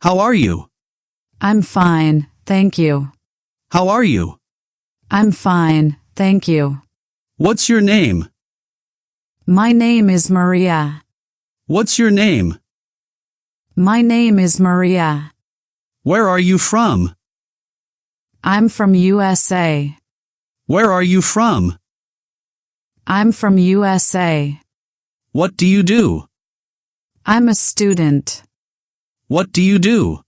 How are you? I'm fine, thank you. How are you? I'm fine, thank you. What's your name? My name is Maria. What's your name? My name is Maria. Where are you from? I'm from USA. Where are you from? I'm from USA. What do you do? I'm a student. What do you do?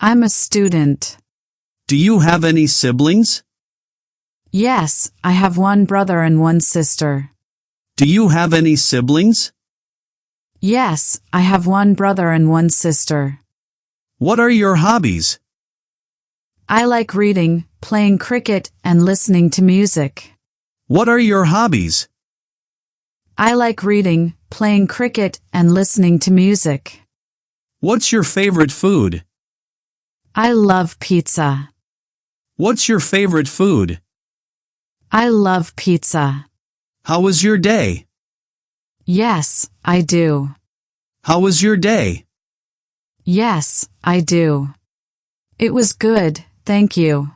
I'm a student. Do you have any siblings? Yes, I have one brother and one sister. Do you have any siblings? Yes, I have one brother and one sister. What are your hobbies? I like reading, playing cricket, and listening to music. What are your hobbies? I like reading, playing cricket, and listening to music. What's your favorite food? I love pizza. What's your favorite food? I love pizza. How was your day? Yes, I do. How was your day? Yes, I do. It was good, thank you.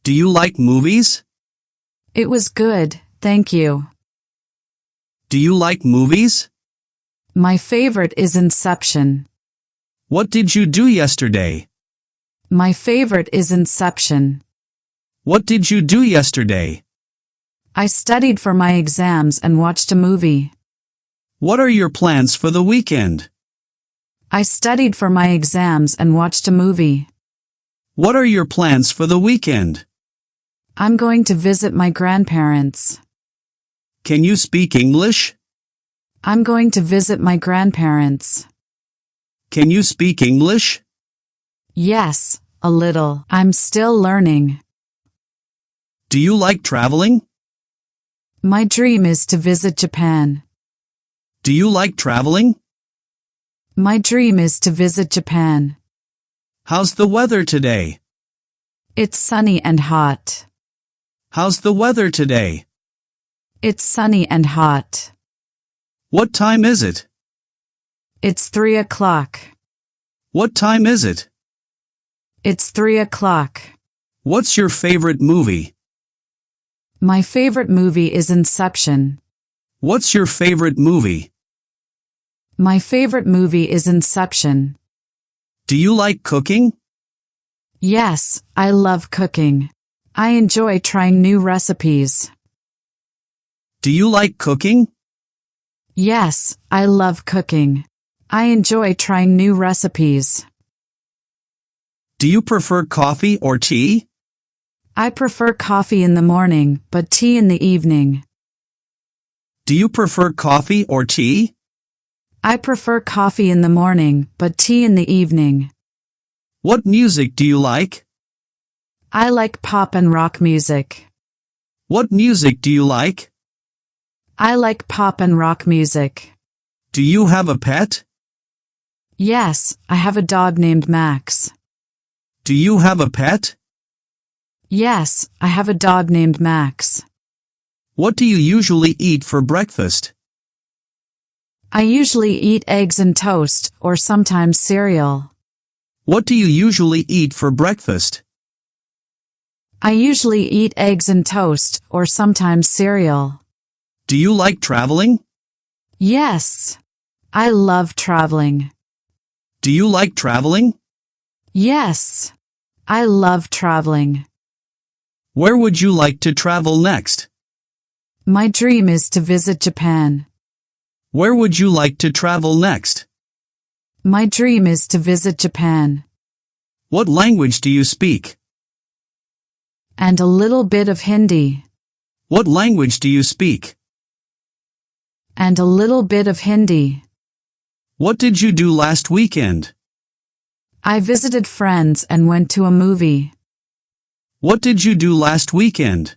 Do you like movies? It was good, thank you. Do you like movies? My favorite is Inception. What did you do yesterday? My favorite is Inception. What did you do yesterday? I studied for my exams and watched a movie. What are your plans for the weekend? I studied for my exams and watched a movie. What are your plans for the weekend? I'm going to visit my grandparents. Can you speak English? I'm going to visit my grandparents. Can you speak English? Yes, a little. I'm still learning. Do you like traveling? My dream is to visit Japan. Do you like traveling? My dream is to visit Japan. How's the weather today? It's sunny and hot. How's the weather today? It's sunny and hot. What time is it? It's 3 o'clock. What time is it? It's 3 o'clock. What's your favorite movie? My favorite movie is Inception. What's your favorite movie? My favorite movie is Inception. Do you like cooking? Yes, I love cooking. I enjoy trying new recipes. Do you like cooking? Yes, I love cooking. I enjoy trying new recipes. Do you prefer coffee or tea? I prefer coffee in the morning, but tea in the evening. Do you prefer coffee or tea? I prefer coffee in the morning, but tea in the evening. What music do you like? I like pop and rock music. What music do you like? I like pop and rock music. Do you have a pet? Yes, I have a dog named Max. Do you have a pet? Yes, I have a dog named Max. What do you usually eat for breakfast? I usually eat eggs and toast, or sometimes cereal. What do you usually eat for breakfast? I usually eat eggs and toast, or sometimes cereal. Do you like traveling? Yes. I love traveling. Do you like traveling? Yes. I love traveling. Where would you like to travel next? My dream is to visit Japan. Where would you like to travel next? My dream is to visit Japan. What language do you speak? And a little bit of Hindi. What language do you speak? And a little bit of Hindi. What did you do last weekend? I visited friends and went to a movie. What did you do last weekend?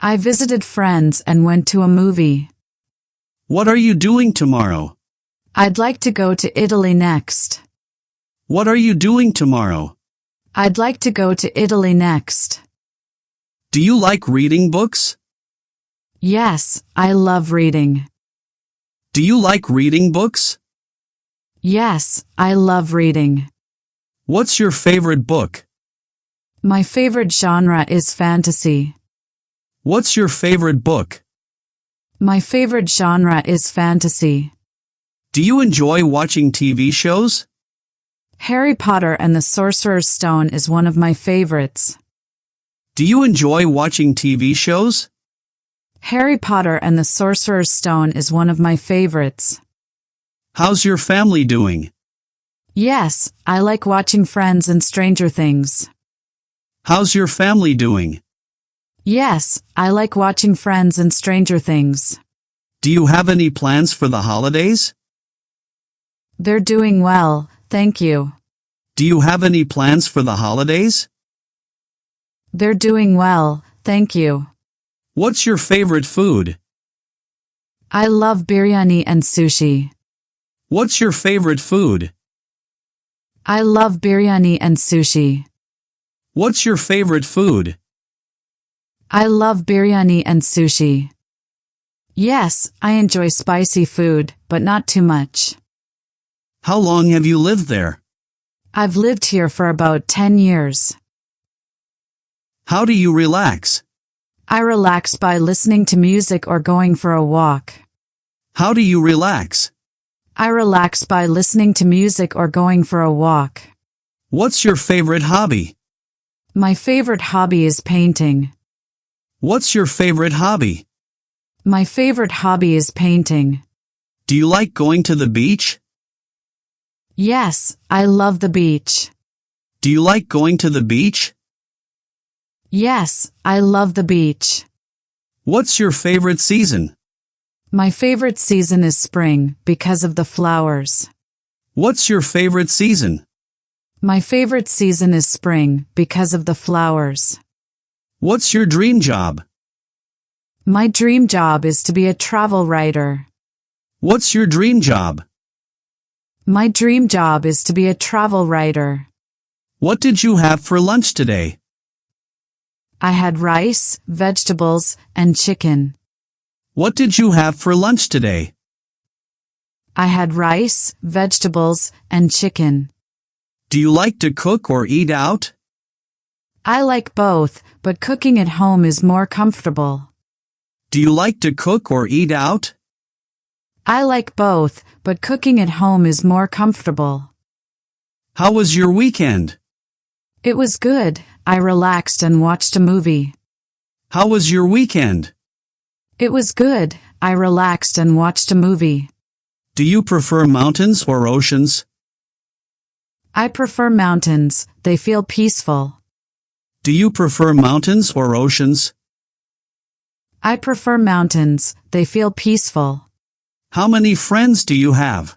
I visited friends and went to a movie. What are you doing tomorrow? I'd like to go to Italy next. What are you doing tomorrow? I'd like to go to Italy next. Do you like reading books? Yes, I love reading. Do you like reading books? Yes, I love reading. What's your favorite book? My favorite genre is fantasy. What's your favorite book? My favorite genre is fantasy. Do you enjoy watching TV shows? Harry Potter and the Sorcerer's Stone is one of my favorites. Do you enjoy watching TV shows? Harry Potter and the Sorcerer's Stone is one of my favorites. How's your family doing? Yes, I like watching Friends and Stranger Things. How's your family doing? Yes, I like watching Friends and Stranger Things. Do you have any plans for the holidays? They're doing well, thank you. Do you have any plans for the holidays? They're doing well, thank you. What's your favorite food? I love biryani and sushi. What's your favorite food? I love biryani and sushi. What's your favorite food? I love biryani and sushi. Yes, I enjoy spicy food, but not too much. How long have you lived there? I've lived here for about 10 years. How do you relax? I relax by listening to music or going for a walk. How do you relax? I relax by listening to music or going for a walk. What's your favorite hobby? My favorite hobby is painting. What's your favorite hobby? My favorite hobby is painting. Do you like going to the beach? Yes, I love the beach. Do you like going to the beach? Yes, I love the beach. What's your favorite season? My favorite season is spring because of the flowers. What's your favorite season? My favorite season is spring because of the flowers. What's your dream job? My dream job is to be a travel writer. What's your dream job? My dream job is to be a travel writer. What did you have for lunch today? I had rice, vegetables, and chicken. What did you have for lunch today? I had rice, vegetables, and chicken. Do you like to cook or eat out? I like both, but cooking at home is more comfortable. Do you like to cook or eat out? I like both, but cooking at home is more comfortable. How was your weekend? It was good. I relaxed and watched a movie. How was your weekend? It was good. I relaxed and watched a movie. Do you prefer mountains or oceans? I prefer mountains. They feel peaceful. Do you prefer mountains or oceans? I prefer mountains. They feel peaceful. How many friends do you have?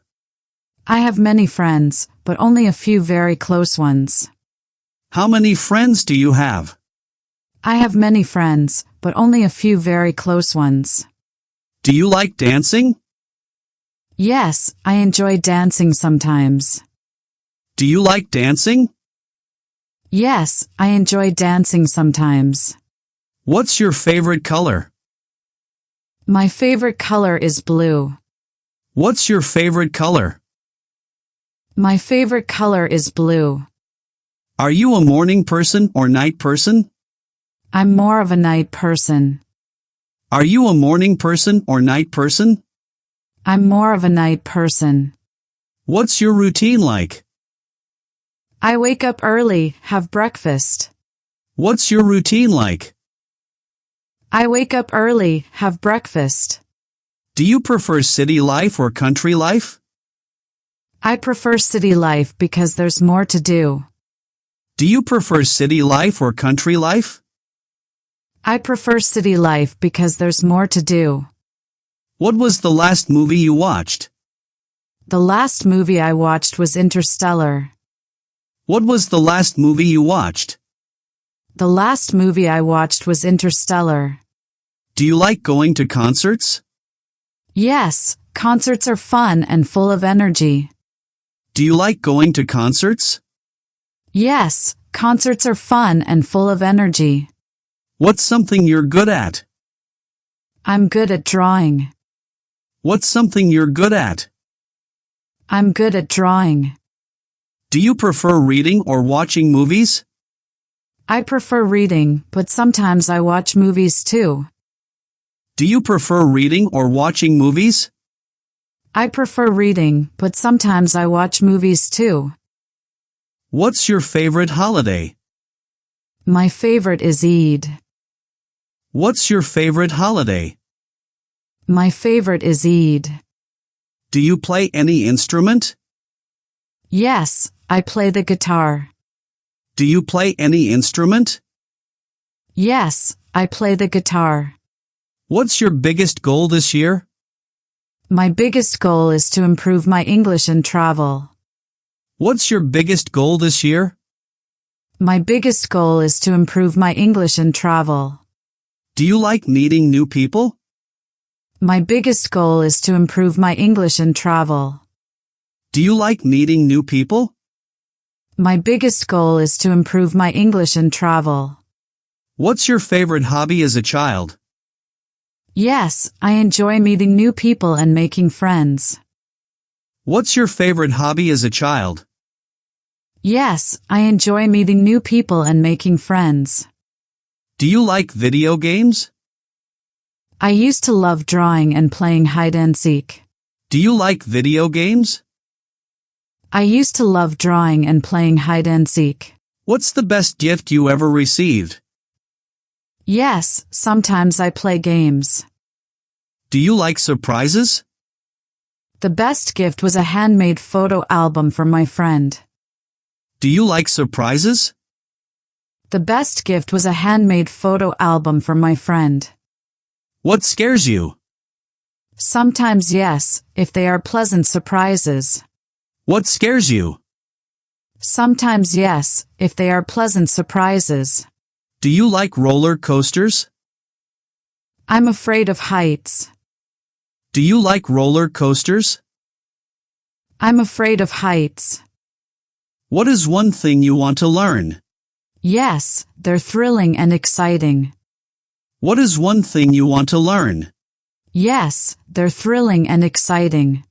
I have many friends, but only a few very close ones. How many friends do you have? I have many friends, but only a few very close ones. Do you like dancing? Yes, I enjoy dancing sometimes. Do you like dancing? Yes, I enjoy dancing sometimes. What's your favorite color? My favorite color is blue. What's your favorite color? My favorite color is blue. Are you a morning person or night person? I'm more of a night person. Are you a morning person or night person? I'm more of a night person. What's your routine like? I wake up early, have breakfast. What's your routine like? I wake up early, have breakfast. Do you prefer city life or country life? I prefer city life because there's more to do. Do you prefer city life or country life? I prefer city life because there's more to do. What was the last movie you watched? The last movie I watched was Interstellar. What was the last movie you watched? The last movie I watched was Interstellar. Do you like going to concerts? Yes, concerts are fun and full of energy. Do you like going to concerts? Yes, concerts are fun and full of energy. What's something you're good at? I'm good at drawing. What's something you're good at? I'm good at drawing. Do you prefer reading or watching movies? I prefer reading, but sometimes I watch movies too. Do you prefer reading or watching movies? I prefer reading, but sometimes I watch movies too. What's your favorite holiday? My favorite is Eid. What's your favorite holiday? My favorite is Eid. Do you play any instrument? Yes, I play the guitar. Do you play any instrument? Yes, I play the guitar. What's your biggest goal this year? My biggest goal is to improve my English and travel. What's your biggest goal this year? My biggest goal is to improve my English and travel. Do you like meeting new people? My biggest goal is to improve my English and travel. Do you like meeting new people? My biggest goal is to improve my English and travel. What's your favorite hobby as a child? Yes, I enjoy meeting new people and making friends. What's your favorite hobby as a child? Yes, I enjoy meeting new people and making friends. Do you like video games? I used to love drawing and playing hide and seek. Do you like video games? I used to love drawing and playing hide and seek. What's the best gift you ever received? Yes, sometimes I play games. Do you like surprises? The best gift was a handmade photo album from my friend. Do you like surprises? The best gift was a handmade photo album from my friend. What scares you? Sometimes yes, if they are pleasant surprises. What scares you? Sometimes yes, if they are pleasant surprises. Do you like roller coasters? I'm afraid of heights. Do you like roller coasters? I'm afraid of heights. What is one thing you want to learn? Yes, they're thrilling and exciting. What is one thing you want to learn? Yes, they're thrilling and exciting.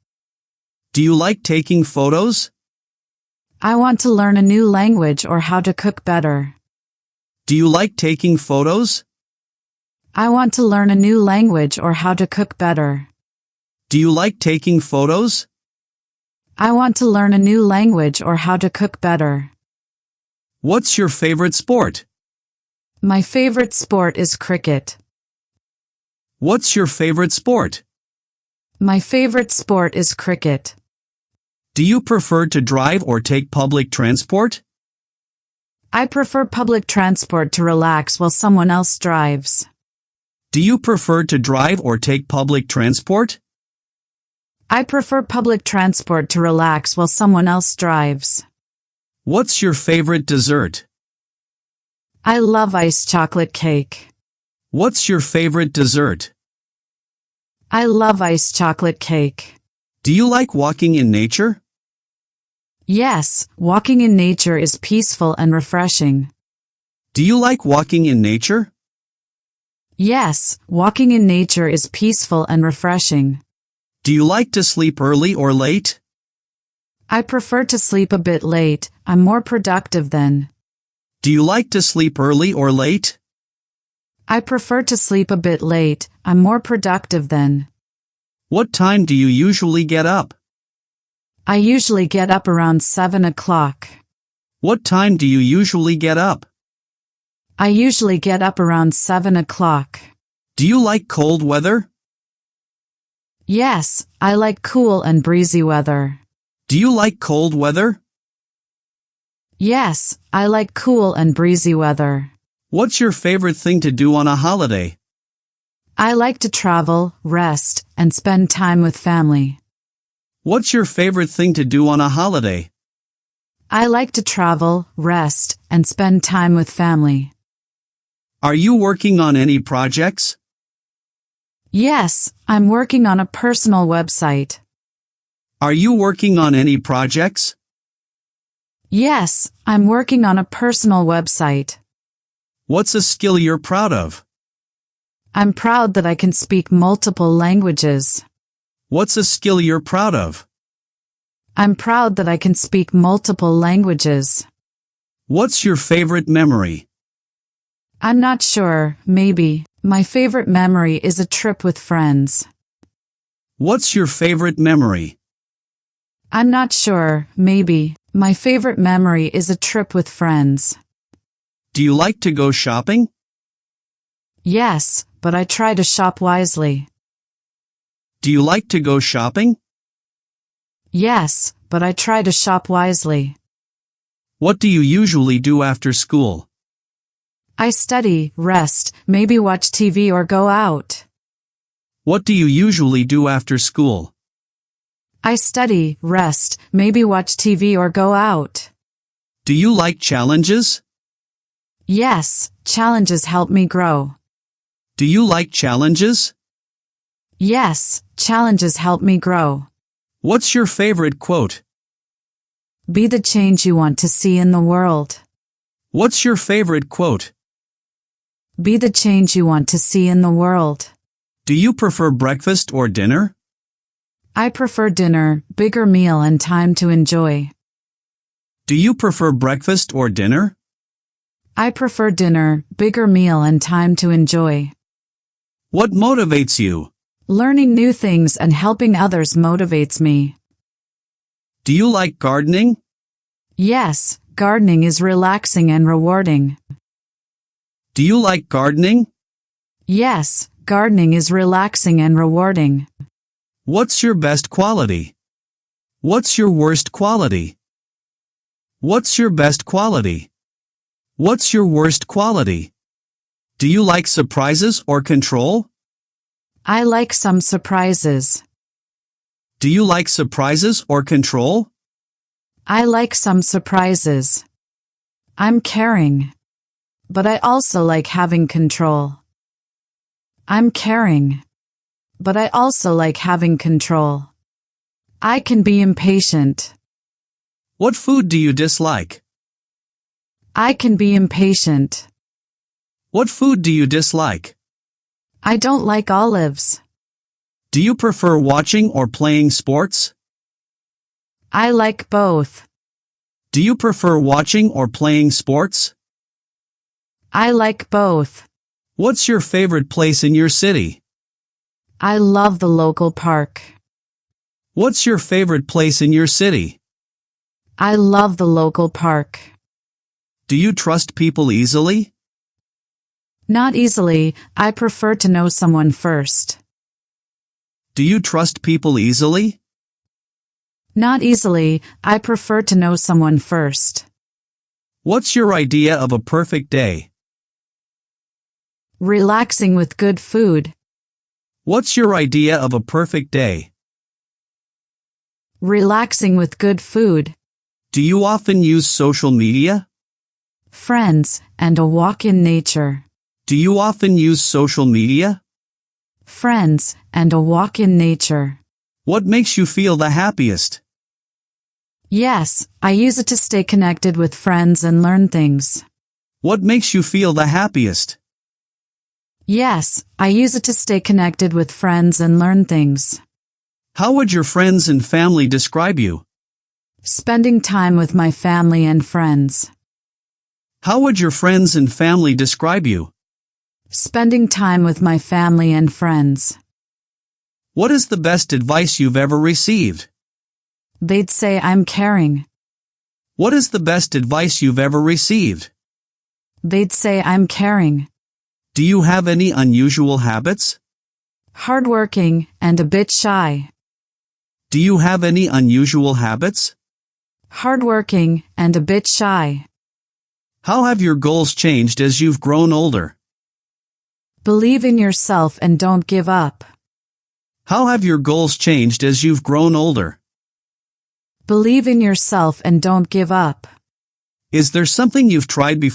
Do you like taking photos? I want to learn a new language or how to cook better. Do you like taking photos? I want to learn a new language or how to cook better. Do you like taking photos? I want to learn a new language or how to cook better. What's your favorite sport? My favorite sport is cricket. What's your favorite sport? My favorite sport is cricket. Do you prefer to drive or take public transport? I prefer public transport to relax while someone else drives. Do you prefer to drive or take public transport? I prefer public transport to relax while someone else drives. What's your favorite dessert? I love iced chocolate cake. What's your favorite dessert? I love iced chocolate cake. Do you like walking in nature? Yes, walking in nature is peaceful and refreshing. Do you like walking in nature? Yes, walking in nature is peaceful and refreshing. Do you like to sleep early or late? I prefer to sleep a bit late. I'm more productive then. Do you like to sleep early or late? I prefer to sleep a bit late. I'm more productive then. What time do you usually get up? I usually get up around 7 o'clock. What time do you usually get up? I usually get up around 7 o'clock. Do you like cold weather? Yes, I like cool and breezy weather. Do you like cold weather? Yes, I like cool and breezy weather. What's your favorite thing to do on a holiday? I like to travel, rest, and spend time with family. What's your favorite thing to do on a holiday? I like to travel, rest, and spend time with family. Are you working on any projects? Yes, I'm working on a personal website. Are you working on any projects? Yes, I'm working on a personal website. What's a skill you're proud of? I'm proud that I can speak multiple languages. What's a skill you're proud of? I'm proud that I can speak multiple languages. What's your favorite memory? I'm not sure, maybe. My favorite memory is a trip with friends. What's your favorite memory? I'm not sure, maybe. My favorite memory is a trip with friends. Do you like to go shopping? Yes, but I try to shop wisely. Do you like to go shopping? Yes, but I try to shop wisely. What do you usually do after school? I study, rest, maybe watch TV or go out. What do you usually do after school? I study, rest, maybe watch TV or go out. Do you like challenges? Yes, challenges help me grow. Do you like challenges? Yes, challenges help me grow. What's your favorite quote? Be the change you want to see in the world. What's your favorite quote? Be the change you want to see in the world. Do you prefer breakfast or dinner? I prefer dinner, bigger meal and time to enjoy. Do you prefer breakfast or dinner? I prefer dinner, bigger meal and time to enjoy. What motivates you? Learning new things and helping others motivates me. Do you like gardening? Yes, gardening is relaxing and rewarding. Do you like gardening? Yes, gardening is relaxing and rewarding. What's your best quality? What's your worst quality? What's your best quality? What's your worst quality? Do you like surprises or control? I like some surprises. Do you like surprises or control? I like some surprises. I'm caring. But I also like having control. I'm caring. But I also like having control. I can be impatient. What food do you dislike? I can be impatient. What food do you dislike? I don't like olives. Do you prefer watching or playing sports? I like both. Do you prefer watching or playing sports? I like both. What's your favorite place in your city? I love the local park. What's your favorite place in your city? I love the local park. Do you trust people easily? Not easily, I prefer to know someone first. Do you trust people easily? Not easily, I prefer to know someone first. What's your idea of a perfect day? Relaxing with good food. What's your idea of a perfect day? Relaxing with good food. Do you often use social media? Friends, and a walk in nature. Do you often use social media? Friends, and a walk in nature. What makes you feel the happiest? Yes, I use it to stay connected with friends and learn things. What makes you feel the happiest? Yes, I use it to stay connected with friends and learn things. How would your friends and family describe you? Spending time with my family and friends. How would your friends and family describe you? Spending time with my family and friends. What is the best advice you've ever received? They'd say I'm caring. What is the best advice you've ever received? They'd say I'm caring. Do you have any unusual habits? Hardworking, and a bit shy. Do you have any unusual habits? Hardworking, and a bit shy. How have your goals changed as you've grown older? Believe in yourself and don't give up. How have your goals changed as you've grown older? Believe in yourself and don't give up. Is there something you've tried before?